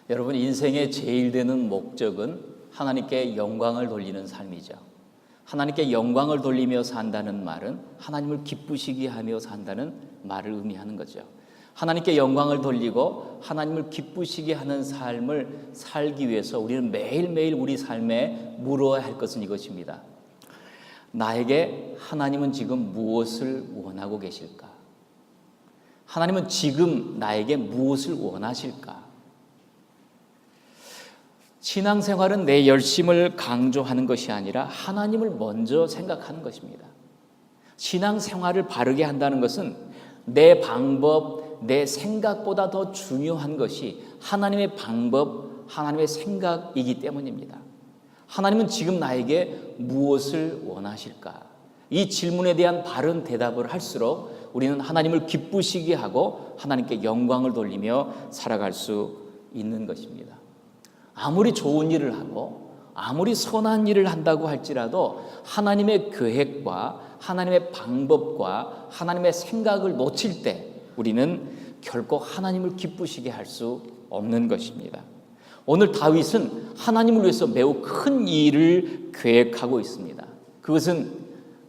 여러분, 인생의 제일 되는 목적은 하나님께 영광을 돌리는 삶이죠. 하나님께 영광을 돌리며 산다는 말은 하나님을 기쁘시게 하며 산다는 말을 의미하는 거죠. 하나님께 영광을 돌리고 하나님을 기쁘시게 하는 삶을 살기 위해서 우리는 매일매일 우리 삶에 물어야 할 것은 이것입니다. 나에게 하나님은 지금 무엇을 원하고 계실까? 하나님은 지금 나에게 무엇을 원하실까? 신앙생활은 내 열심을 강조하는 것이 아니라 하나님을 먼저 생각하는 것입니다. 신앙생활을 바르게 한다는 것은 내 방법, 내 생각보다 더 중요한 것이 하나님의 방법, 하나님의 생각이기 때문입니다. 하나님은 지금 나에게 무엇을 원하실까? 이 질문에 대한 바른 대답을 할수록 우리는 하나님을 기쁘시게 하고 하나님께 영광을 돌리며 살아갈 수 있는 것입니다. 아무리 좋은 일을 하고 아무리 선한 일을 한다고 할지라도 하나님의 계획과 하나님의 방법과 하나님의 생각을 놓칠 때 우리는 결코 하나님을 기쁘시게 할 수 없는 것입니다. 오늘 다윗은 하나님을 위해서 매우 큰 일을 계획하고 있습니다. 그것은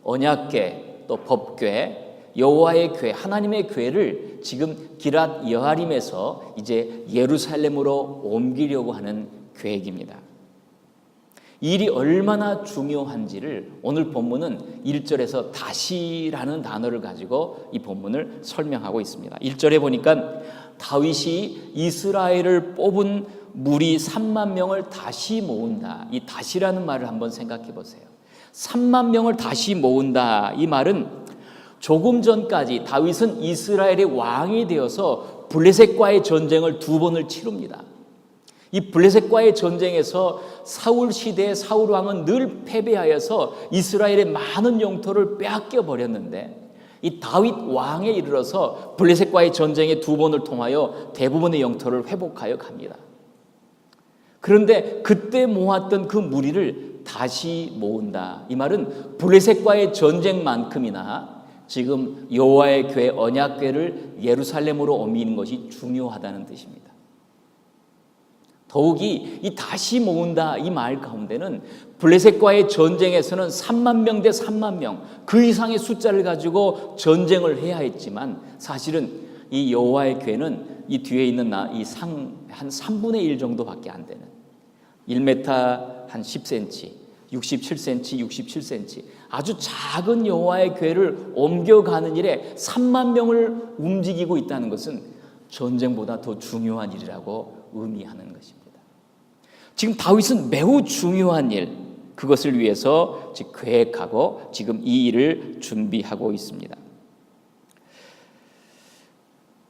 언약궤, 또 법궤, 여호와의 궤, 하나님의 궤를 지금 기랏 여아림에서 이제 예루살렘으로 옮기려고 하는 계획입니다. 이 일이 얼마나 중요한지를 오늘 본문은 1절에서 다시라는 단어를 가지고 이 본문을 설명하고 있습니다. 1절에 보니까 다윗이 이스라엘을 뽑은 무리 3만 명을 다시 모은다. 이 다시라는 말을 한번 생각해 보세요. 3만 명을 다시 모은다. 이 말은 조금 전까지 다윗은 이스라엘의 왕이 되어서 블레셋과의 전쟁을 2번을 치릅니다. 이 블레셋과의 전쟁에서 사울 시대의 사울 왕은 늘 패배하여서 이스라엘의 많은 영토를 빼앗겨 버렸는데 이 다윗 왕에 이르러서 블레셋과의 전쟁에 2번을 통하여 대부분의 영토를 회복하여 갑니다. 그런데 그때 모았던 그 무리를 다시 모은다. 이 말은 블레셋과의 전쟁만큼이나 지금 여호와의 궤 언약궤를 예루살렘으로 옮기는 것이 중요하다는 뜻입니다. 더욱이 이 다시 모은다 이 말 가운데는 블레셋과의 전쟁에서는 3만 명 대 3만 명 그 이상의 숫자를 가지고 전쟁을 해야 했지만 사실은 이 여호와의 궤는 이 뒤에 있는 이 상 한 3분의 1 정도밖에 안 되는 1m 한 10cm, 67cm, 67cm 아주 작은 여호와의 궤를 옮겨가는 일에 3만 명을 움직이고 있다는 것은 전쟁보다 더 중요한 일이라고 의미하는 것입니다. 지금 다윗은 매우 중요한 일, 그것을 위해서 지금 계획하고 지금 이 일을 준비하고 있습니다.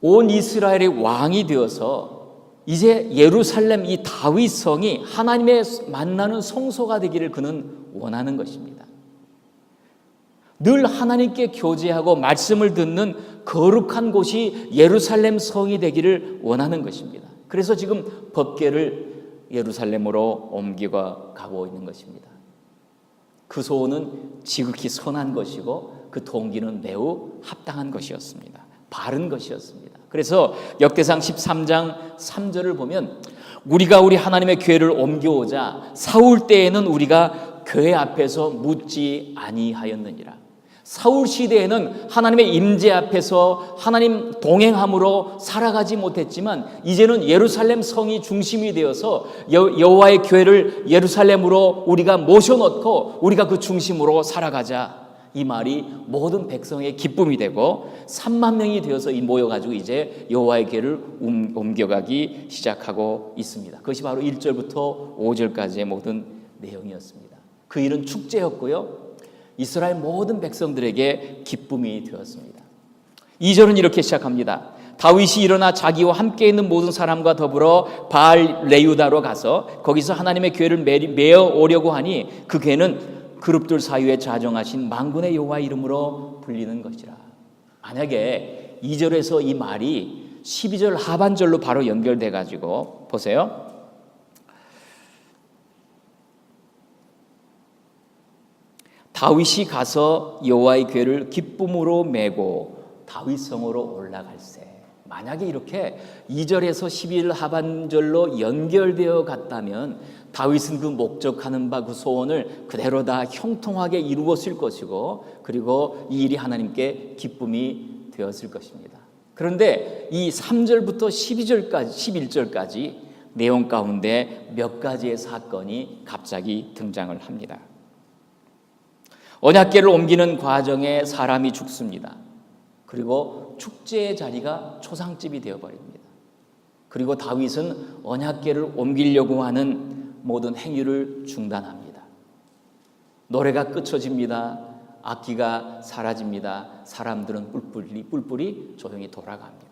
온 이스라엘의 왕이 되어서 이제 예루살렘 이 다윗성이 하나님의 만나는 성소가 되기를 그는 원하는 것입니다. 늘 하나님께 교제하고 말씀을 듣는 거룩한 곳이 예루살렘 성이 되기를 원하는 것입니다. 그래서 지금 법궤를 예루살렘으로 옮겨 가고 있는 것입니다. 그 소원은 지극히 선한 것이고 그 동기는 매우 합당한 것이었습니다. 바른 것이었습니다. 그래서 역대상 13장 3절을 보면 우리가 우리 하나님의 궤를 옮겨오자 사울 때에는 우리가 궤 앞에서 묻지 아니하였느니라. 사울 시대에는 하나님의 임재 앞에서 하나님 동행함으로 살아가지 못했지만 이제는 예루살렘 성이 중심이 되어서 여호와의 궤를 예루살렘으로 우리가 모셔놓고 우리가 그 중심으로 살아가자. 이 말이 모든 백성의 기쁨이 되고 3만 명이 되어서 모여가지고 이제 여호와의 궤를 옮겨가기 시작하고 있습니다. 그것이 바로 1절부터 5절까지의 모든 내용이었습니다. 그 일은 축제였고요. 이스라엘 모든 백성들에게 기쁨이 되었습니다. 2절은 이렇게 시작합니다. 다윗이 일어나 자기와 함께 있는 모든 사람과 더불어 바알 레유다로 가서 거기서 하나님의 궤를 메어 오려고 하니 그 궤는 그룹들 사이에 자정하신 만군의 여호와 이름으로 불리는 것이라. 만약에 2절에서 이 말이 12절 하반절로 바로 연결돼 가지고 보세요. 다윗이 가서 여호와의 궤를 기쁨으로 메고 다윗성으로 올라갈세. 만약에 이렇게 2절에서 11 하반절로 연결되어 갔다면 다윗은 그 목적하는 바 그 소원을 그대로 다 형통하게 이루었을 것이고, 그리고 이 일이 하나님께 기쁨이 되었을 것입니다. 그런데 이 3절부터 11절까지 내용 가운데 몇 가지의 사건이 갑자기 등장을 합니다. 언약궤를 옮기는 과정에 사람이 죽습니다. 그리고 축제의 자리가 초상집이 되어버립니다. 그리고 다윗은 언약궤를 옮기려고 하는 모든 행위를 중단합니다. 노래가 끊어집니다. 악기가 사라집니다. 사람들은 뿔뿔이 조용히 돌아갑니다.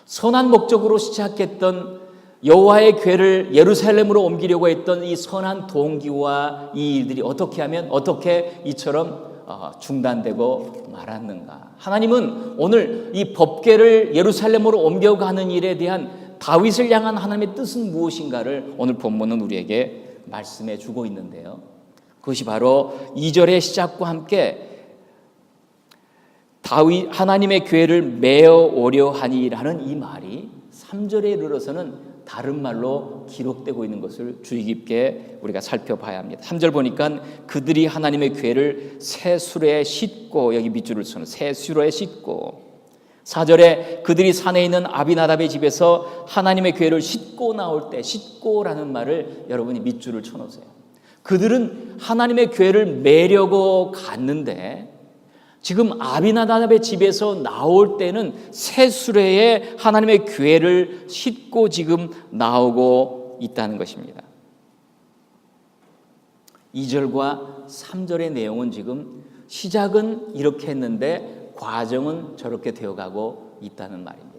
선한 목적으로 시작했던 여호와의 궤를 예루살렘으로 옮기려고 했던 이 선한 동기와 이 일들이 어떻게 이처럼 중단되고 말았는가? 하나님은 오늘 이 법궤를 예루살렘으로 옮겨가는 일에 대한 다윗을 향한 하나님의 뜻은 무엇인가를 오늘 본문은 우리에게 말씀해 주고 있는데요. 그것이 바로 2절의 시작과 함께 다윗 하나님의 궤를 메어 오려 하니라는 이 말이 3절에 이르러서는 다른 말로 기록되고 있는 것을 주의 깊게 우리가 살펴봐야 합니다. 3절 보니까 그들이 하나님의 궤를 새 수레에 싣고, 여기 밑줄을 서는 새 수레에 싣고, 4절에 그들이 산에 있는 아비나답의 집에서 하나님의 궤를 싣고 나올 때, 싣고라는 말을 여러분이 밑줄을 쳐놓으세요. 그들은 하나님의 궤를 메려고 갔는데 지금 아비나답의 집에서 나올 때는 새 수레에 하나님의 궤를 싣고 지금 나오고 있다는 것입니다. 2절과 3절의 내용은 지금 시작은 이렇게 했는데 과정은 저렇게 되어가고 있다는 말입니다.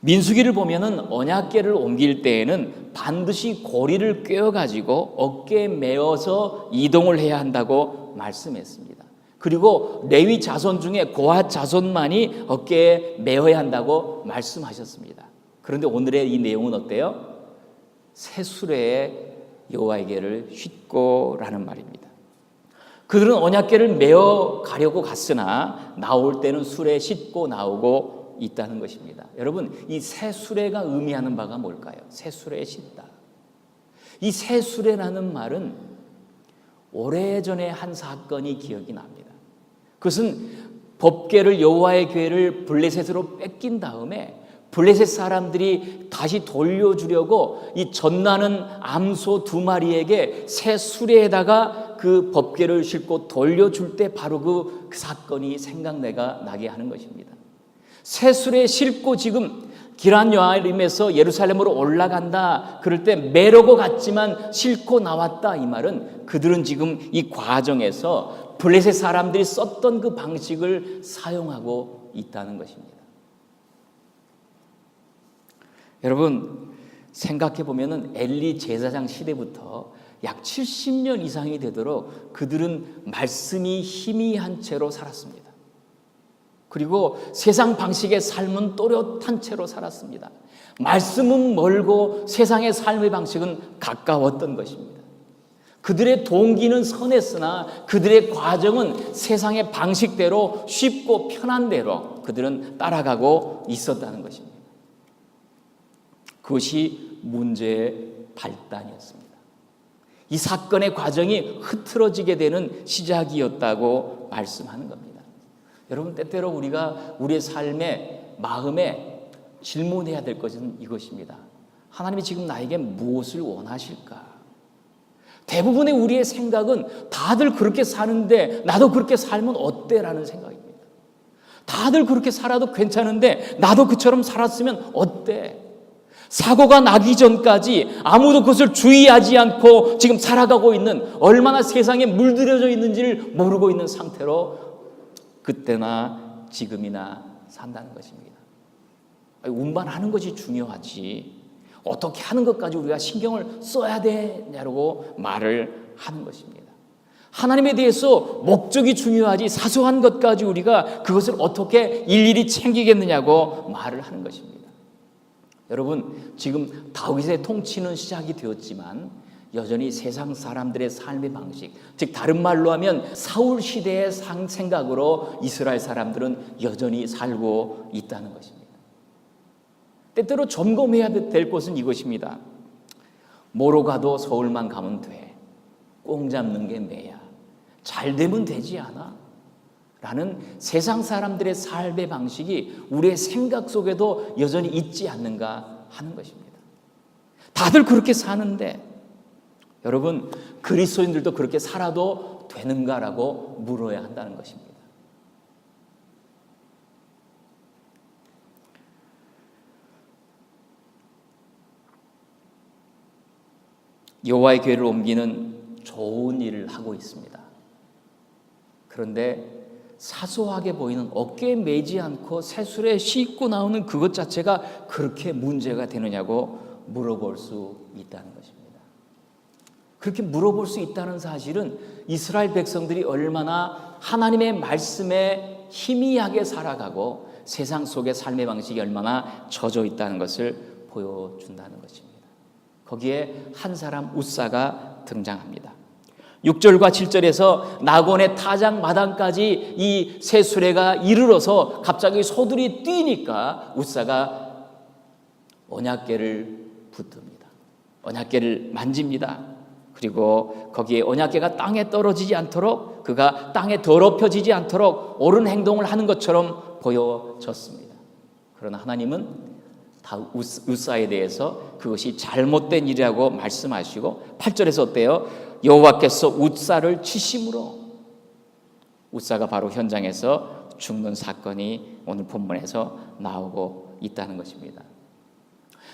민수기를 보면은 언약궤를 옮길 때에는 반드시 고리를 꿰어가지고 어깨에 메어서 이동을 해야 한다고 말씀했습니다. 그리고 레위 자손 중에 고핫 자손만이 어깨에 메어야 한다고 말씀하셨습니다. 그런데 오늘의 이 내용은 어때요? 새 수레에 여호와의 궤를 싣고라는 말입니다. 그들은 언약궤를 메어 가려고 갔으나 나올 때는 수레에 싣고 나오고 있다는 것입니다. 여러분, 이 새 수레가 의미하는 바가 뭘까요? 새 수레에 싣다. 이 새 수레라는 말은 오래전에 한 사건이 기억이 납니다. 그것은 법궤를 여호와의 궤를 블레셋으로 뺏긴 다음에 블레셋 사람들이 다시 돌려주려고 이 전나는 암소 2마리에게 새 수레에다가 그 법궤를 싣고 돌려줄 때 바로 그 사건이 생각나게 하는 것입니다. 새 수레에 싣고 지금 기럇 여아림에서 예루살렘으로 올라간다 그럴 때 메려고 갔지만 싣고 나왔다, 이 말은 그들은 지금 이 과정에서 블레셋 사람들이 썼던 그 방식을 사용하고 있다는 것입니다. 여러분, 생각해 보면은 엘리 제사장 시대부터 약 70년 이상이 되도록 그들은 말씀이 희미한 채로 살았습니다. 그리고 세상 방식의 삶은 또렷한 채로 살았습니다. 말씀은 멀고 세상의 삶의 방식은 가까웠던 것입니다. 그들의 동기는 선했으나 그들의 과정은 세상의 방식대로 쉽고 편한 대로 그들은 따라가고 있었다는 것입니다. 그것이 문제의 발단이었습니다. 이 사건의 과정이 흐트러지게 되는 시작이었다고 말씀하는 겁니다. 여러분, 때때로 우리가 우리의 삶에 마음에 질문해야 될 것은 이것입니다. 하나님이 지금 나에게 무엇을 원하실까? 대부분의 우리의 생각은 다들 그렇게 사는데 나도 그렇게 살면 어때? 라는 생각입니다. 다들 그렇게 살아도 괜찮은데 나도 그처럼 살았으면 어때? 사고가 나기 전까지 아무도 그것을 주의하지 않고 지금 살아가고 있는, 얼마나 세상에 물들여져 있는지를 모르고 있는 상태로 그때나 지금이나 산다는 것입니다. 운반하는 것이 중요하지 어떻게 하는 것까지 우리가 신경을 써야 되냐고 말을 하는 것입니다. 하나님에 대해서 목적이 중요하지 사소한 것까지 우리가 그것을 어떻게 일일이 챙기겠느냐고 말을 하는 것입니다. 여러분, 지금 다윗의 통치는 시작이 되었지만 여전히 세상 사람들의 삶의 방식, 즉 다른 말로 하면 사울 시대의 생각으로 이스라엘 사람들은 여전히 살고 있다는 것입니다. 때때로 점검해야 될 것은 이것입니다. 뭐로 가도 서울만 가면 돼. 꽁 잡는 게 매야. 잘 되면 되지 않아? 라는 세상 사람들의 삶의 방식이 우리의 생각 속에도 여전히 있지 않는가 하는 것입니다. 다들 그렇게 사는데 여러분, 그리스도인들도 그렇게 살아도 되는가라고 물어야 한다는 것입니다. 여호와의 교회를 옮기는 좋은 일을 하고 있습니다. 그런데 사소하게 보이는 어깨에 매지 않고 새술에 씻고 나오는 그것 자체가 그렇게 문제가 되느냐고 물어볼 수 있다는 것입니다. 그렇게 물어볼 수 있다는 사실은 이스라엘 백성들이 얼마나 하나님의 말씀에 희미하게 살아가고 세상 속의 삶의 방식이 얼마나 젖어 있다는 것을 보여준다는 것입니다. 거기에 한 사람 웃사가 등장합니다. 6절과 7절에서 낙원의 타작 마당까지 이 새 수레가 이르러서 갑자기 소들이 뛰니까 웃사가 언약궤를 붙듭니다. 언약궤를 만집니다. 그리고 거기에 언약궤가 땅에 떨어지지 않도록, 그가 땅에 더럽혀지지 않도록 옳은 행동을 하는 것처럼 보여졌습니다. 그러나 하나님은 웃사에 대해서 그것이 잘못된 일이라고 말씀하시고 8절에서 어때요? 여호와께서 웃사를 치심으로 웃사가 바로 현장에서 죽는 사건이 오늘 본문에서 나오고 있다는 것입니다.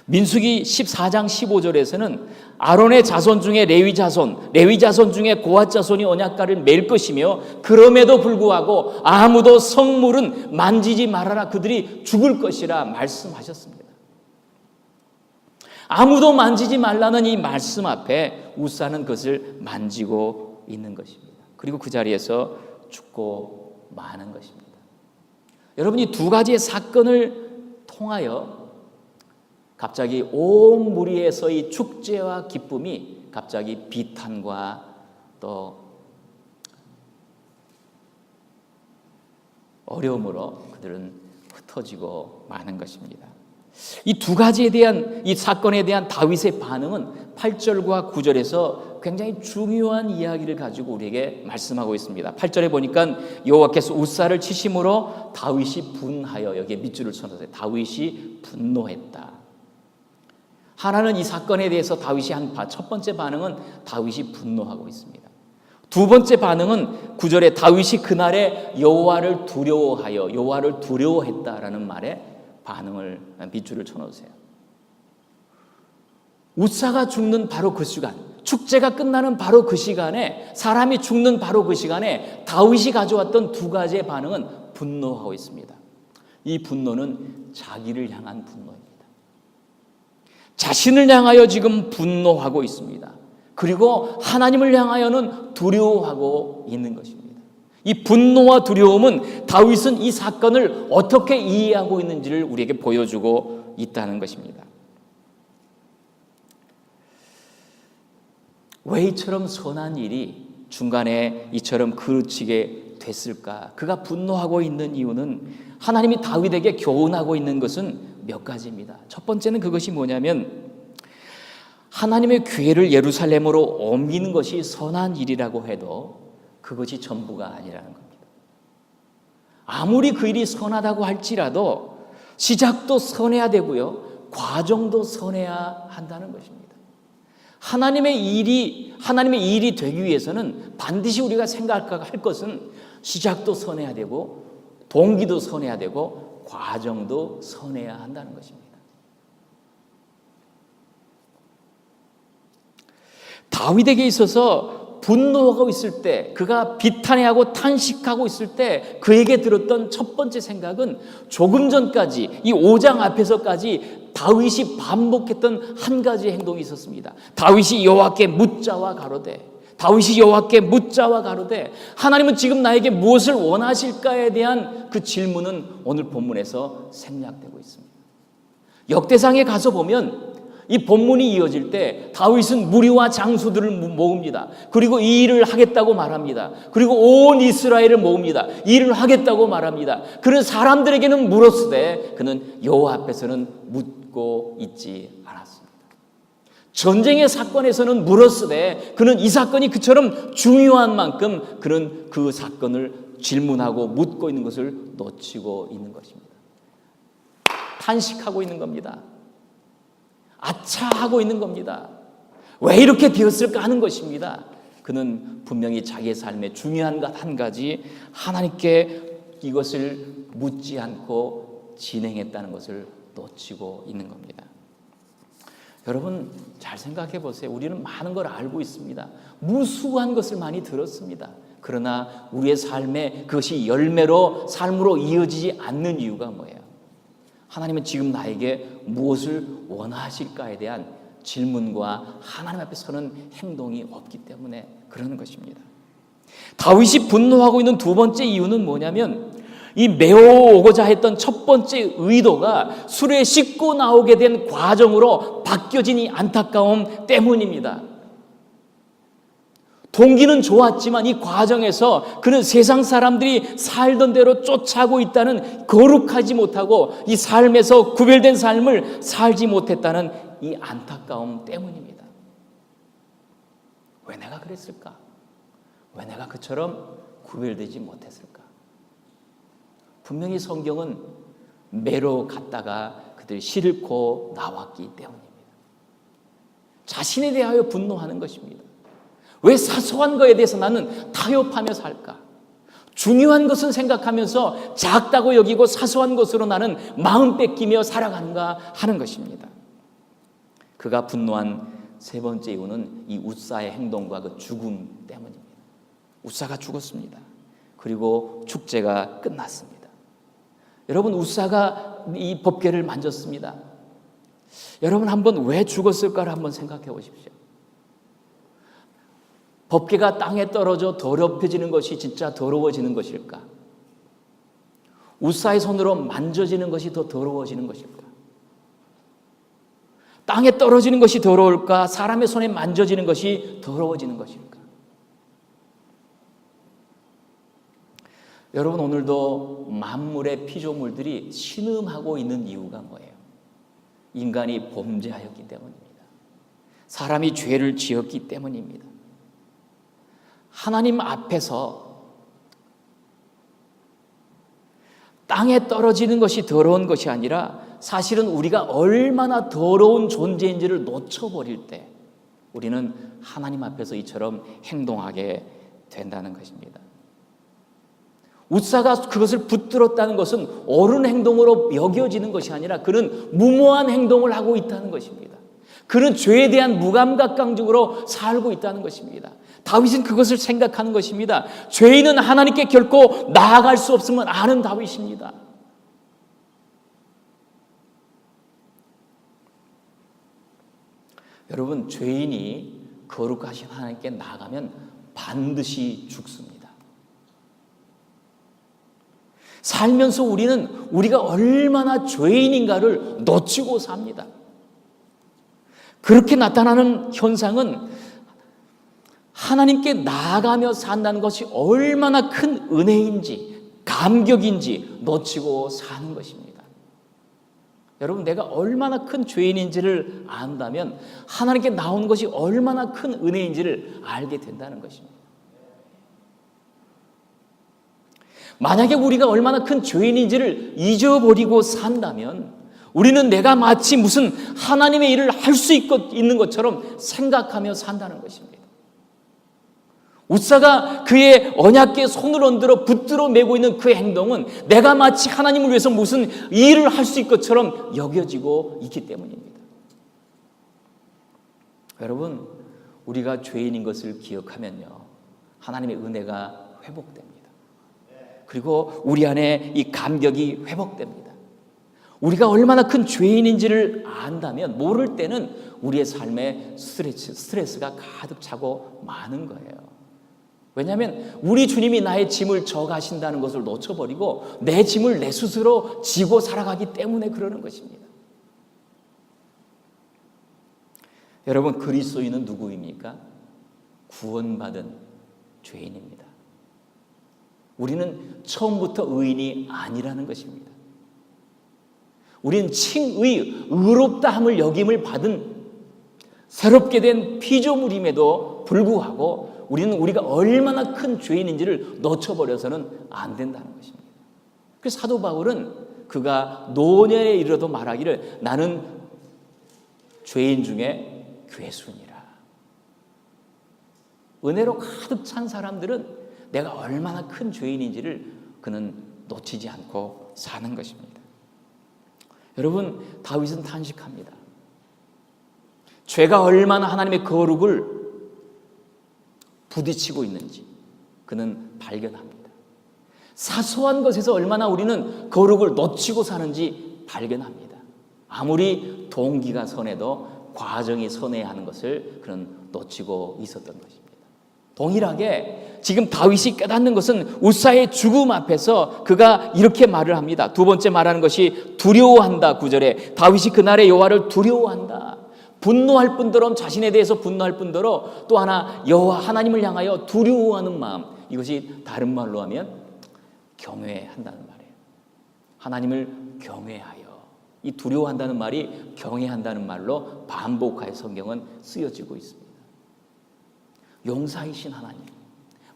민수기 14장 15절에서는 아론의 자손 중에 레위 자손 중에 고핫 자손이 언약궤를 맬 것이며 그럼에도 불구하고 아무도 성물은 만지지 말아라, 그들이 죽을 것이라 말씀하셨습니다. 아무도 만지지 말라는 이 말씀 앞에 웃사는 그것을 만지고 있는 것입니다. 그리고 그 자리에서 죽고 마는 것입니다. 여러분, 이 두 가지의 사건을 통하여 갑자기 온 무리에서의 축제와 기쁨이 갑자기 비탄과 또 어려움으로 그들은 흩어지고 마는 것입니다. 이 두 가지에 대한, 이 사건에 대한 다윗의 반응은 8절과 9절에서 굉장히 중요한 이야기를 가지고 우리에게 말씀하고 있습니다. 8절에 보니까 여호와께서 웃사를 치심으로 다윗이 분하여, 여기에 밑줄을 쳐놓으세요. 다윗이 분노했다. 하나는 이 사건에 대해서 다윗이 한 첫 번째 반응은 다윗이 분노하고 있습니다. 두 번째 반응은 9절에 다윗이 그날에 여호와를 두려워하여, 여호와를 두려워했다라는 말에 반응을, 밑줄을 쳐놓으세요. 웃사가 죽는 바로 그 시간, 축제가 끝나는 바로 그 시간에, 사람이 죽는 바로 그 시간에 다윗이 가져왔던 두 가지의 반응은 분노하고 있습니다. 이 분노는 자기를 향한 분노입니다. 자신을 향하여 지금 분노하고 있습니다. 그리고 하나님을 향하여는 두려워하고 있는 것입니다. 이 분노와 두려움은 다윗은 이 사건을 어떻게 이해하고 있는지를 우리에게 보여주고 있다는 것입니다. 왜 이처럼 선한 일이 중간에 이처럼 그르치게 됐을까? 그가 분노하고 있는 이유는 하나님이 다윗에게 교훈하고 있는 것은 몇 가지입니다. 첫 번째는 그것이 뭐냐면 하나님의 교회를 예루살렘으로 옮기는 것이 선한 일이라고 해도 그것이 전부가 아니라는 겁니다. 아무리 그 일이 선하다고 할지라도 시작도 선해야 되고요, 과정도 선해야 한다는 것입니다. 하나님의 일이 되기 위해서는 반드시 우리가 생각할 것은 시작도 선해야 되고 동기도 선해야 되고 과정도 선해야 한다는 것입니다. 다윗에게 있어서 분노하고 있을 때, 그가 비탄해하고 탄식하고 있을 때 그에게 들었던 첫 번째 생각은 조금 전까지 이 5장 앞에서까지 다윗이 반복했던 한 가지 행동이 있었습니다. 다윗이 여호와께 묻자와 가로되, 하나님은 지금 나에게 무엇을 원하실까에 대한 그 질문은 오늘 본문에서 생략되고 있습니다. 역대상에 가서 보면 이 본문이 이어질 때 다윗은 무리와 장수들을 모읍니다. 그리고 이 일을 하겠다고 말합니다. 그리고 온 이스라엘을 모읍니다. 이 일을 하겠다고 말합니다. 그런 사람들에게는 물었으되 그는 여호와 앞에서는 묻고 있지 않았습니다. 전쟁의 사건에서는 물었으되 그는 이 사건이 그처럼 중요한 만큼 그는 그 사건을 질문하고 묻고 있는 것을 놓치고 있는 것입니다. 탄식하고 있는 겁니다. 아차하고 있는 겁니다. 왜 이렇게 되었을까 하는 것입니다. 그는 분명히 자기의 삶에 중요한 것 한 가지 하나님께 이것을 묻지 않고 진행했다는 것을 놓치고 있는 겁니다. 여러분 잘 생각해 보세요. 우리는 많은 걸 알고 있습니다. 무수한 것을 많이 들었습니다. 그러나 우리의 삶에 그것이 열매로 삶으로 이어지지 않는 이유가 뭐예요? 하나님은 지금 나에게 무엇을 원하실까에 대한 질문과 하나님 앞에 서는 행동이 없기 때문에 그러는 것입니다. 다윗이 분노하고 있는 두 번째 이유는 뭐냐면 이 메어오고자 했던 첫 번째 의도가 술에 씻고 나오게 된 과정으로 바뀌어진 이 안타까움 때문입니다. 동기는 좋았지만 이 과정에서 그는 세상 사람들이 살던 대로 쫓아오고 있다는 거룩하지 못하고 이 삶에서 구별된 삶을 살지 못했다는 이 안타까움 때문입니다. 왜 내가 그랬을까? 왜 내가 그처럼 구별되지 못했을까? 분명히 성경은 매로 갔다가 그들이 싫고 나왔기 때문입니다. 자신에 대하여 분노하는 것입니다. 왜 사소한 것에 대해서 나는 타협하며 살까? 중요한 것은 생각하면서 작다고 여기고 사소한 것으로 나는 마음 뺏기며 살아가는가 하는 것입니다. 그가 분노한 세 번째 이유는 이 웃사의 행동과 그 죽음 때문입니다. 웃사가 죽었습니다. 그리고 축제가 끝났습니다. 여러분 웃사가 이 법궤를 만졌습니다. 여러분 한번 왜 죽었을까를 한번 생각해 보십시오. 법궤가 땅에 떨어져 더럽혀지는 것이 진짜 더러워지는 것일까? 웃사의 손으로 만져지는 것이 더 더러워지는 것일까? 땅에 떨어지는 것이 더러울까? 사람의 손에 만져지는 것이 더러워지는 것일까? 여러분 오늘도 만물의 피조물들이 신음하고 있는 이유가 뭐예요? 인간이 범죄하였기 때문입니다. 사람이 죄를 지었기 때문입니다. 하나님 앞에서 땅에 떨어지는 것이 더러운 것이 아니라 사실은 우리가 얼마나 더러운 존재인지를 놓쳐버릴 때 우리는 하나님 앞에서 이처럼 행동하게 된다는 것입니다. 웃사가 그것을 붙들었다는 것은 옳은 행동으로 여겨지는 것이 아니라 그는 무모한 행동을 하고 있다는 것입니다. 그는 죄에 대한 무감각감정으로 살고 있다는 것입니다. 다윗은 그것을 생각하는 것입니다. 죄인은 하나님께 결코 나아갈 수 없음을 아는 다윗입니다. 여러분 죄인이 거룩하신 하나님께 나아가면 반드시 죽습니다. 살면서 우리가 얼마나 죄인인가를 놓치고 삽니다. 그렇게 나타나는 현상은 하나님께 나아가며 산다는 것이 얼마나 큰 은혜인지 감격인지 놓치고 사는 것입니다. 여러분 내가 얼마나 큰 죄인인지를 안다면 하나님께 나오는 것이 얼마나 큰 은혜인지를 알게 된다는 것입니다. 만약에 우리가 얼마나 큰 죄인인지를 잊어버리고 산다면 우리는 내가 마치 무슨 하나님의 일을 할 수 있는 것처럼 생각하며 산다는 것입니다. 웃사가 그의 언약궤에 손을 얹들어 붙들어 메고 있는 그 행동은 내가 마치 하나님을 위해서 무슨 일을 할 수 있을 것처럼 여겨지고 있기 때문입니다. 여러분 우리가 죄인인 것을 기억하면요 하나님의 은혜가 회복됩니다. 그리고 우리 안에 이 감격이 회복됩니다. 우리가 얼마나 큰 죄인인지를 안다면 모를 때는 우리의 삶에 스트레스가 가득 차고 많은 거예요. 왜냐하면 우리 주님이 나의 짐을 져가신다는 것을 놓쳐버리고 내 짐을 내 스스로 지고 살아가기 때문에 그러는 것입니다. 여러분, 그리스도인은 누구입니까? 구원받은 죄인입니다. 우리는 처음부터 의인이 아니라는 것입니다. 우리는 칭의, 의롭다함을 여김을 받은 새롭게 된 피조물임에도 불구하고 우리는 우리가 얼마나 큰 죄인인지를 놓쳐버려서는 안 된다는 것입니다. 그래서 사도 바울은 그가 노년에 이르러도 말하기를 나는 죄인 중에 괴수니라. 은혜로 가득 찬 사람들은 내가 얼마나 큰 죄인인지를 그는 놓치지 않고 사는 것입니다. 여러분, 다윗은 탄식합니다. 죄가 얼마나 하나님의 거룩을 부딪히고 있는지 그는 발견합니다. 사소한 것에서 얼마나 우리는 거룩을 놓치고 사는지 발견합니다. 아무리 동기가 선해도 과정이 선해야 하는 것을 그는 놓치고 있었던 것입니다. 동일하게 지금 다윗이 깨닫는 것은 우사의 죽음 앞에서 그가 이렇게 말을 합니다. 두 번째 말하는 것이 두려워한다. 9절에 다윗이 그날의 여호와를 두려워한다. 분노할 뿐더러 자신에 대해서 분노할 뿐더러 또 하나 여호와 하나님을 향하여 두려워하는 마음, 이것이 다른 말로 하면 경외한다는 말이에요. 하나님을 경외하여, 이 두려워한다는 말이 경외한다는 말로 반복하여 성경은 쓰여지고 있습니다. 용사이신 하나님,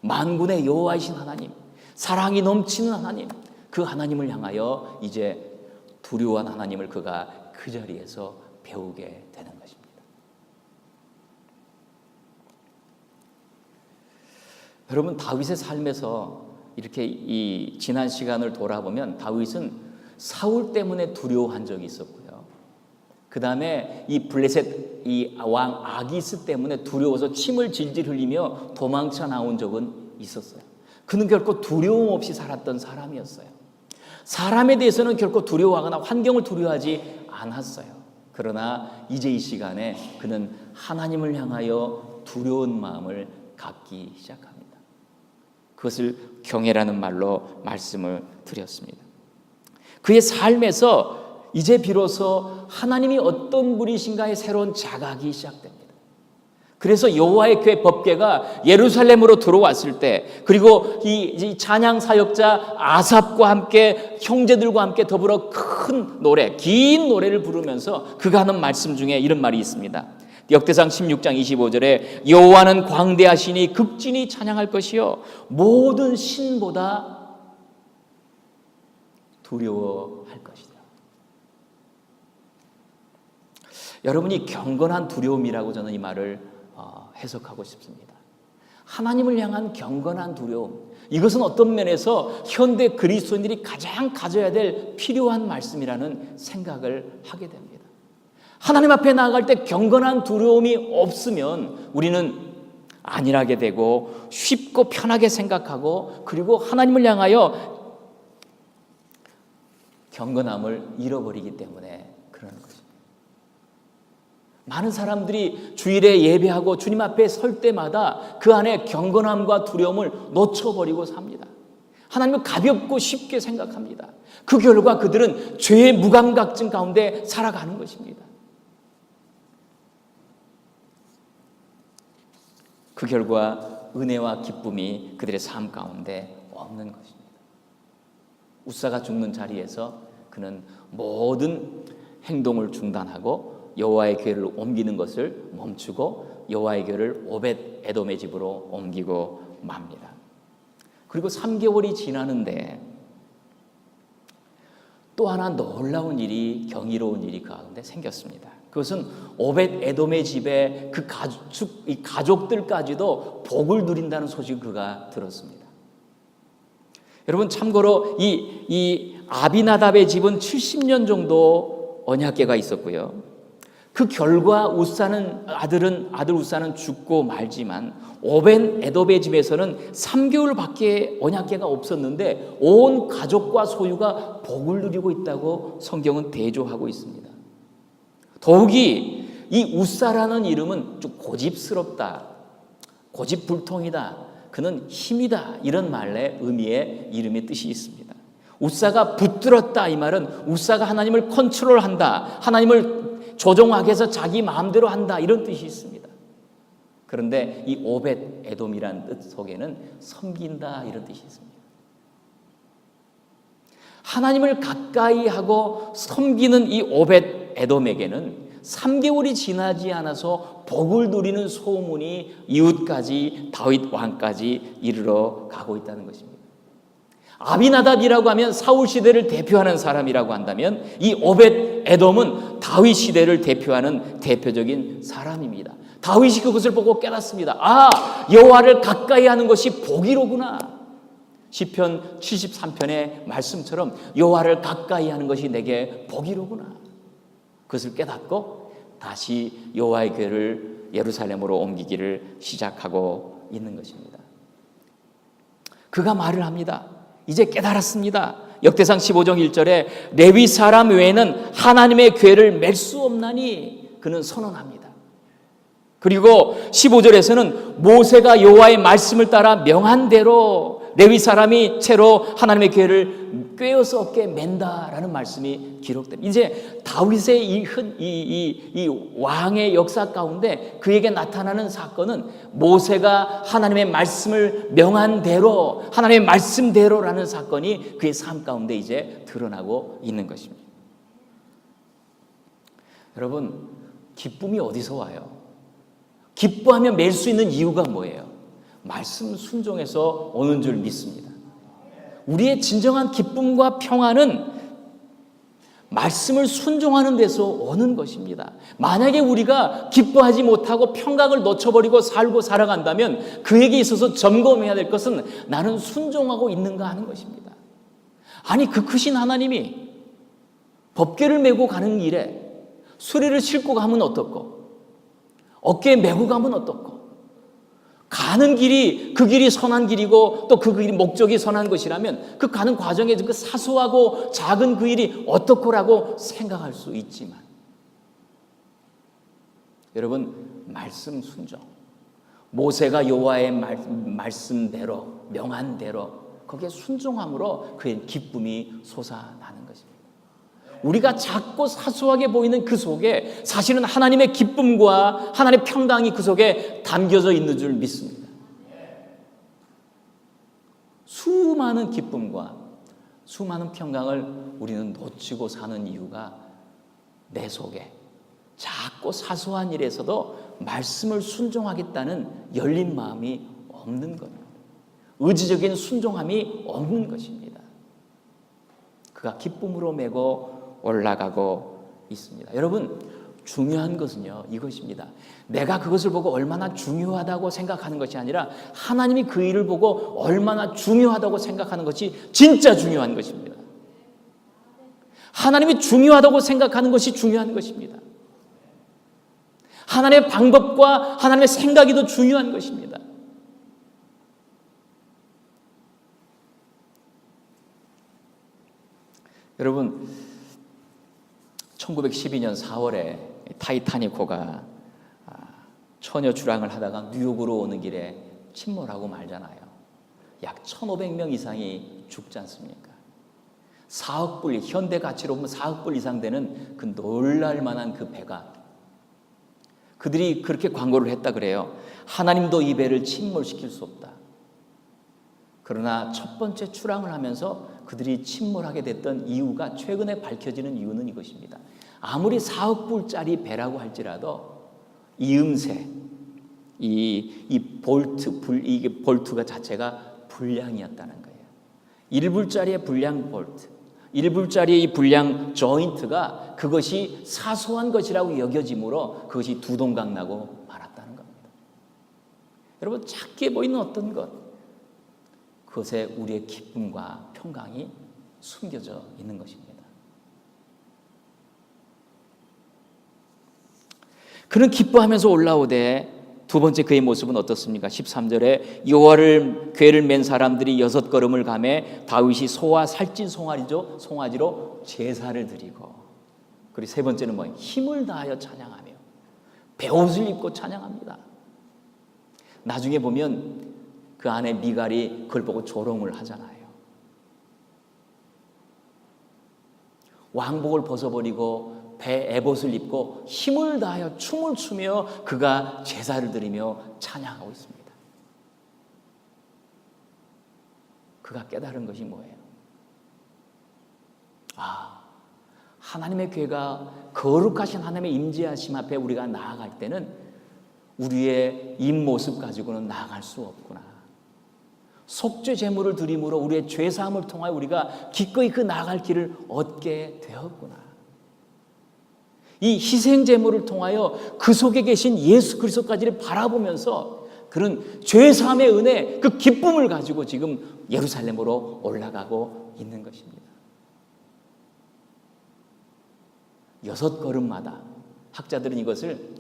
만군의 여호와이신 하나님, 사랑이 넘치는 하나님, 그 하나님을 향하여 이제 두려워한 하나님을 그가 그 자리에서 배우게 되는 것입니다. 여러분, 다윗의 삶에서 이렇게 이 지난 시간을 돌아보면 다윗은 사울 때문에 두려워한 적이 있었고요. 그 다음에 이 블레셋 이 왕 아기스 때문에 두려워서 침을 질질 흘리며 도망쳐 나온 적은 있었어요. 그는 결코 두려움 없이 살았던 사람이었어요. 사람에 대해서는 결코 두려워하거나 환경을 두려워하지 않았어요. 그러나 이제 이 시간에 그는 하나님을 향하여 두려운 마음을 갖기 시작합니다. 그것을 경외라는 말로 말씀을 드렸습니다. 그의 삶에서 이제 비로소 하나님이 어떤 분이신가의 새로운 자각이 시작됩니다. 그래서 여호와의 궤 법궤가 예루살렘으로 들어왔을 때, 그리고 이 찬양 사역자 아삽과 함께 형제들과 함께 더불어 큰 노래, 긴 노래를 부르면서 그가 하는 말씀 중에 이런 말이 있습니다. 역대상 16장 25절에 여호와는 광대하시니 극진히 찬양할 것이요 모든 신보다 두려워할 것이다. 여러분이 경건한 두려움이라고 저는 이 말을 해석하고 싶습니다. 하나님을 향한 경건한 두려움, 이것은 어떤 면에서 현대 그리스도인들이 가장 가져야 될 필요한 말씀이라는 생각을 하게 됩니다. 하나님 앞에 나아갈 때 경건한 두려움이 없으면 우리는 안일하게 되고 쉽고 편하게 생각하고, 그리고 하나님을 향하여 경건함을 잃어버리기 때문에 그러는 것입니다. 많은 사람들이 주일에 예배하고 주님 앞에 설 때마다 그 안에 경건함과 두려움을 놓쳐버리고 삽니다. 하나님을 가볍고 쉽게 생각합니다. 그 결과 그들은 죄의 무감각증 가운데 살아가는 것입니다. 그 결과 은혜와 기쁨이 그들의 삶 가운데 없는 것입니다. 우사가 죽는 자리에서 그는 모든 행동을 중단하고 여호와의 궤를 옮기는 것을 멈추고 여호와의 궤를 오벳 에돔의 집으로 옮기고 맙니다. 그리고 3개월이 지나는데 또 하나 놀라운 일이, 경이로운 일이 그 가운데 생겼습니다. 그것은 오벳 에돔의 집에 그 가족들까지도 복을 누린다는 소식을 그가 들었습니다. 여러분, 참고로 이 아비나답의 집은 70년 정도 언약궤가 있었고요. 그 결과 아들 우사는 죽고 말지만 오벳 에돔의 집에서는 3개월밖에 언약궤가 없었는데 온 가족과 소유가 복을 누리고 있다고 성경은 대조하고 있습니다. 더욱이 이 우사라는 이름은 좀 고집스럽다, 고집불통이다, 그는 힘이다, 이런 말의 의미의 이름의 뜻이 있습니다. 우사가 붙들었다, 이 말은 우사가 하나님을 컨트롤한다, 하나님을 조종하게 해서 자기 마음대로 한다, 이런 뜻이 있습니다. 그런데 이 오벳 에돔이라는 뜻 속에는 섬긴다, 이런 뜻이 있습니다. 하나님을 가까이 하고 섬기는 이 오벳 에돔에게는 3개월이 지나지 않아서 복을 누리는 소문이 이웃까지, 다윗 왕까지 이르러 가고 있다는 것입니다. 아비나답이라고 하면 사울 시대를 대표하는 사람이라고 한다면 이 오벳 에돔은 다윗 시대를 대표하는 대표적인 사람입니다. 다윗이 그것을 보고 깨닫습니다. 아, 여호와를 가까이 하는 것이 복이로구나. 시편 73편의 말씀처럼 여호와를 가까이 하는 것이 내게 복이로구나. 그것을 깨닫고 다시 여호와의 교회를 예루살렘으로 옮기기를 시작하고 있는 것입니다. 그가 말을 합니다. 이제 깨달았습니다. 역대상 15장 1절에 레위 사람 외에는 하나님의 교회를 맬 수 없나니 그는 선언합니다. 그리고 15절에서는 모세가 여호와의 말씀을 따라 명한 대로 레위 사람이 채로 하나님의 교회를 꿰어서 어깨에 맨다라는 말씀이 기록됩니다. 이제 다윗의 이 왕의 역사 가운데 그에게 나타나는 사건은 모세가 하나님의 말씀을 명한 대로, 하나님의 말씀대로라는 사건이 그의 삶 가운데 이제 드러나고 있는 것입니다. 여러분, 기쁨이 어디서 와요? 기뻐하며 맬 수 있는 이유가 뭐예요? 말씀 순종에서 오는 줄 믿습니다. 우리의 진정한 기쁨과 평안은 말씀을 순종하는 데서 오는 것입니다. 만약에 우리가 기뻐하지 못하고 평강을 놓쳐버리고 살고 살아간다면 그에게 있어서 점검해야 될 것은 나는 순종하고 있는가 하는 것입니다. 아니, 그 크신 하나님이 법궤를 메고 가는 길에 수레를 싣고 가면 어떻고, 어깨에 메고 가면 어떻고, 가는 길이 그 길이 선한 길이고 또 그 길이 목적이 선한 것이라면 그 가는 과정에 그 사소하고 작은 그 일이 어떻고라고 생각할 수 있지만, 여러분, 말씀 순종, 모세가 여호와의 말씀대로 명한 대로 거기에 순종함으로 그의 기쁨이 솟아나는 것입니다. 우리가 작고 사소하게 보이는 그 속에 사실은 하나님의 기쁨과 하나님의 평강이 그 속에 담겨져 있는 줄 믿습니다. 수많은 기쁨과 수많은 평강을 우리는 놓치고 사는 이유가 내 속에 작고 사소한 일에서도 말씀을 순종하겠다는 열린 마음이 없는 겁니다. 의지적인 순종함이 없는 것입니다. 그가 기쁨으로 메고 올라가고 있습니다. 여러분, 중요한 것은요, 이것입니다. 내가 그것을 보고 얼마나 중요하다고 생각하는 것이 아니라 하나님이 그 일을 보고 얼마나 중요하다고 생각하는 것이 진짜 중요한 것입니다. 하나님이 중요하다고 생각하는 것이 중요한 것입니다. 하나님의 방법과 하나님의 생각이 더 중요한 것입니다. 여러분, 1912년 4월에 타이타닉호가 처녀 출항을 하다가 뉴욕으로 오는 길에 침몰하고 말잖아요. 약 1,500명 이상이 죽지 않습니까? 4억 불, 현대 가치로 보면 4억 불 이상 되는 그 놀랄 만한 그 배가, 그들이 그렇게 광고를 했다 그래요. 하나님도 이 배를 침몰시킬 수 없다. 그러나 첫 번째 출항을 하면서 그들이 침몰하게 됐던 이유가, 최근에 밝혀지는 이유는 이것입니다. 아무리 4억 불짜리 배라고 할지라도 이음새, 이 볼트가 자체가 불량이었다는 거예요. 1불짜리의 불량 볼트, 1불짜리의 이 불량 조인트가 그것이 사소한 것이라고 여겨지므로 그것이 두동강 나고 말았다는 겁니다. 여러분, 작게 보이는 어떤 것, 그것에 우리의 기쁨과 평강이 숨겨져 있는 것입니다. 그는 기뻐하면서 올라오되 두 번째 그의 모습은 어떻습니까? 13절에 여호와를 교회를 맨 사람들이 6걸음을 가매 다윗이 소와 살찐 송아지로 제사를 드리고, 그리고 세 번째는 뭐예요? 힘을 다하여 찬양하며 베옷을 입고 찬양합니다. 나중에 보면 그 안에 미갈이 그걸 보고 조롱을 하잖아요. 왕복을 벗어버리고 배 에봇을 입고 힘을 다하여 춤을 추며 그가 제사를 드리며 찬양하고 있습니다. 그가 깨달은 것이 뭐예요? 하나님의 교회가 거룩하신 하나님의 임재하심 앞에 우리가 나아갈 때는 우리의 입모습 가지고는 나아갈 수 없구나. 속죄 제물을 드림으로 우리의 죄사함을 통하여 우리가 기꺼이 그 나아갈 길을 얻게 되었구나. 이 희생 제물을 통하여 그 속에 계신 예수 그리스도까지를 바라보면서 그런 죄사함의 은혜, 그 기쁨을 가지고 지금 예루살렘으로 올라가고 있는 것입니다. 6걸음마다, 학자들은 이것을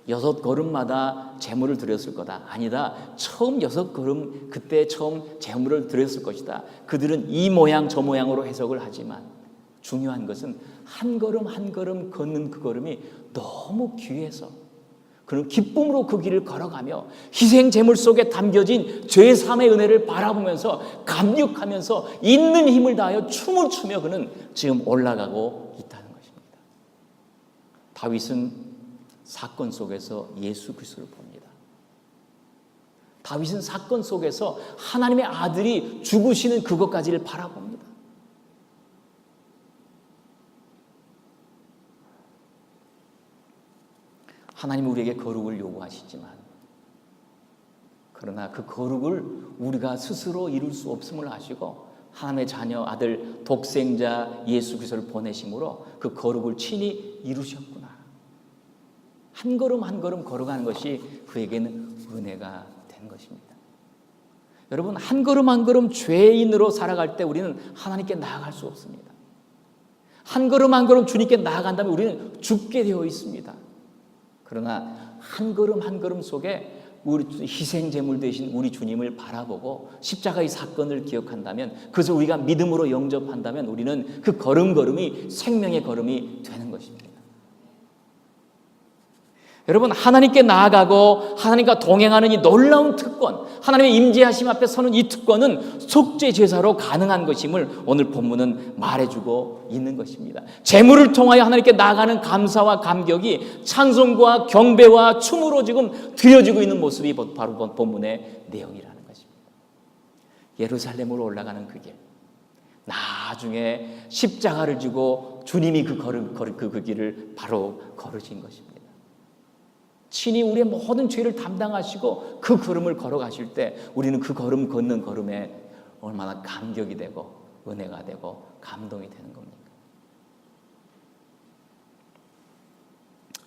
6걸음마다 제물을 드렸을 거다. 아니다. 처음 6걸음 그때 처음 제물을 드렸을 것이다. 그들은 이 모양 저 모양으로 해석을 하지만 중요한 것은 한 걸음 한 걸음 걷는 그 걸음이 너무 귀해서 그런 기쁨으로 그 길을 걸어가며 희생 제물 속에 담겨진 죄사함의 은혜를 바라보면서 감격하면서 있는 힘을 다하여 춤을 추며 그는 지금 올라가고 있다는 것입니다. 다윗은 사건 속에서 예수 그리스도를 봅니다. 다윗은 사건 속에서 하나님의 아들이 죽으시는 그것까지를 바라봅니다. 하나님은 우리에게 거룩을 요구하시지만 그러나 그 거룩을 우리가 스스로 이룰 수 없음을 아시고 하나님의 자녀 아들 독생자 예수 그리스도를 보내심으로 그 거룩을 친히 이루셨구나. 한 걸음 한 걸음 걸어가는 것이 그에게는 은혜가 된 것입니다. 여러분, 한 걸음 한 걸음 죄인으로 살아갈 때 우리는 하나님께 나아갈 수 없습니다. 한 걸음 한 걸음 주님께 나아간다면 우리는 죽게 되어 있습니다. 그러나 한 걸음 한 걸음 속에 우리 희생 제물 되신 우리 주님을 바라보고 십자가의 사건을 기억한다면, 그것을 우리가 믿음으로 영접한다면 우리는 그 걸음걸음이 생명의 걸음이 되는 것입니다. 여러분, 하나님께 나아가고 하나님과 동행하는 이 놀라운 특권, 하나님의 임재하심 앞에 서는 이 특권은 속죄 제사로 가능한 것임을 오늘 본문은 말해주고 있는 것입니다. 제물을 통하여 하나님께 나아가는 감사와 감격이 찬송과 경배와 춤으로 지금 드려지고 있는 모습이 바로 본문의 내용이라는 것입니다. 예루살렘으로 올라가는 그 길, 나중에 십자가를 지고 주님이 그 길을 바로 걸으신 것입니다. 친히 우리의 모든 죄를 담당하시고 그 걸음을 걸어가실 때 우리는 그 걸음 걷는 걸음에 얼마나 감격이 되고 은혜가 되고 감동이 되는 겁니까?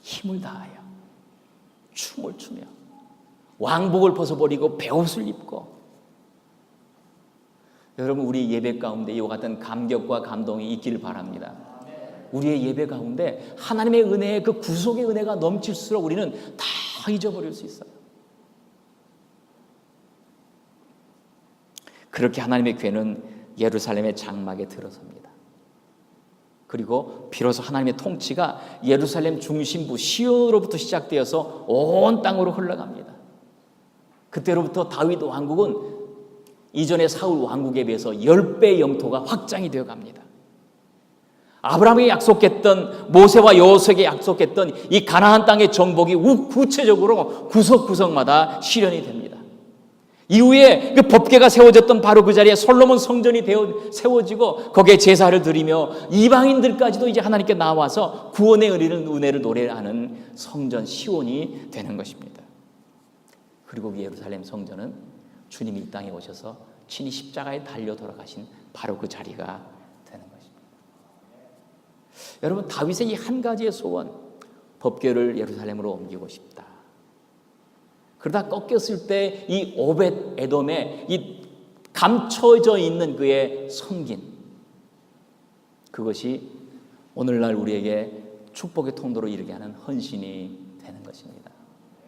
힘을 다하여 춤을 추며 왕복을 벗어버리고 베옷을 입고, 여러분, 우리 예배 가운데 이와 같은 감격과 감동이 있기를 바랍니다. 우리의 예배 가운데 하나님의 은혜의 그 구속의 은혜가 넘칠수록 우리는 다 잊어버릴 수 있어요. 그렇게 하나님의 교회는 예루살렘의 장막에 들어섭니다. 그리고 비로소 하나님의 통치가 예루살렘 중심부 시온으로부터 시작되어서 온 땅으로 흘러갑니다. 그때로부터 다윗 왕국은 이전의 사울 왕국에 비해서 10배의 영토가 확장이 되어 갑니다. 아브라함에게 약속했던, 모세와 여호수아에게 약속했던 이 가나안 땅의 정복이 구체적으로 구석구석마다 실현이 됩니다. 이후에 그 법궤가 세워졌던 바로 그 자리에 솔로몬 성전이 세워지고 거기에 제사를 드리며 이방인들까지도 이제 하나님께 나와서 구원의 은혜를 노래하는 성전 시온이 되는 것입니다. 그리고 예루살렘 성전은 주님이 이 땅에 오셔서 친히 십자가에 달려 돌아가신 바로 그 자리가 되는 것입니다. 여러분, 다윗의 이 한 가지의 소원, 법궤를 예루살렘으로 옮기고 싶다. 그러다 꺾였을 때 이 오벳 에돔의 이 감춰져 있는 그의 섬긴, 그것이 오늘날 우리에게 축복의 통로로 이르게 하는 헌신이 되는 것입니다.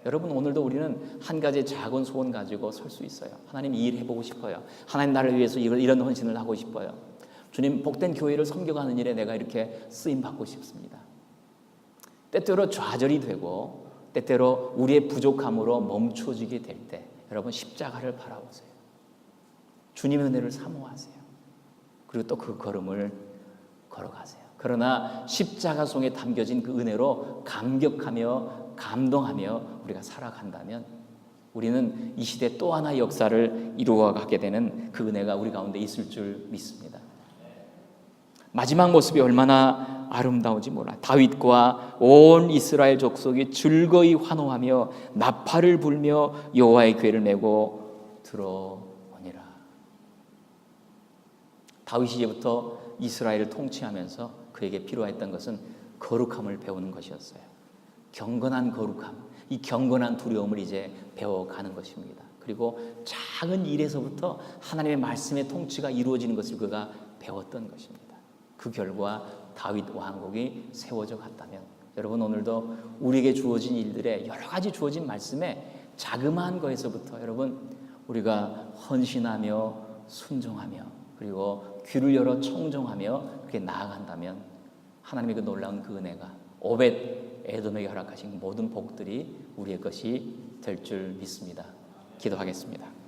여러분, 오늘도 우리는 한 가지 작은 소원 가지고 설 수 있어요. 하나님, 이 일 해보고 싶어요. 하나님, 나를 위해서 이런 헌신을 하고 싶어요. 주님, 복된 교회를 섬겨가는 일에 내가 이렇게 쓰임받고 싶습니다. 때때로 좌절이 되고 때때로 우리의 부족함으로 멈춰지게 될 때 여러분, 십자가를 바라보세요. 주님의 은혜를 사모하세요. 그리고 또 그 걸음을 걸어가세요. 그러나 십자가 속에 담겨진 그 은혜로 감격하며 감동하며 우리가 살아간다면 우리는 이 시대 또 하나의 역사를 이루어가게 되는 그 은혜가 우리 가운데 있을 줄 믿습니다. 마지막 모습이 얼마나 아름다운지 몰라. 다윗과 온 이스라엘 족속이 즐거이 환호하며 나팔을 불며 여호와의 궤를 메고 들어오니라. 다윗이 이제부터 이스라엘을 통치하면서 그에게 필요했던 것은 거룩함을 배우는 것이었어요. 경건한 거룩함, 이 경건한 두려움을 이제 배워가는 것입니다. 그리고 작은 일에서부터 하나님의 말씀의 통치가 이루어지는 것을 그가 배웠던 것입니다. 그 결과 다윗 왕국이 세워져 갔다면 여러분 오늘도 우리에게 주어진 일들에 여러 가지 주어진 말씀에 자그마한 거에서부터 여러분 우리가 헌신하며 순종하며 그리고 귀를 열어 청종하며 그렇게 나아간다면 하나님의 그 놀라운 그 은혜가 오벳 에돔에게 허락하신 모든 복들이 우리의 것이 될 줄 믿습니다. 기도하겠습니다.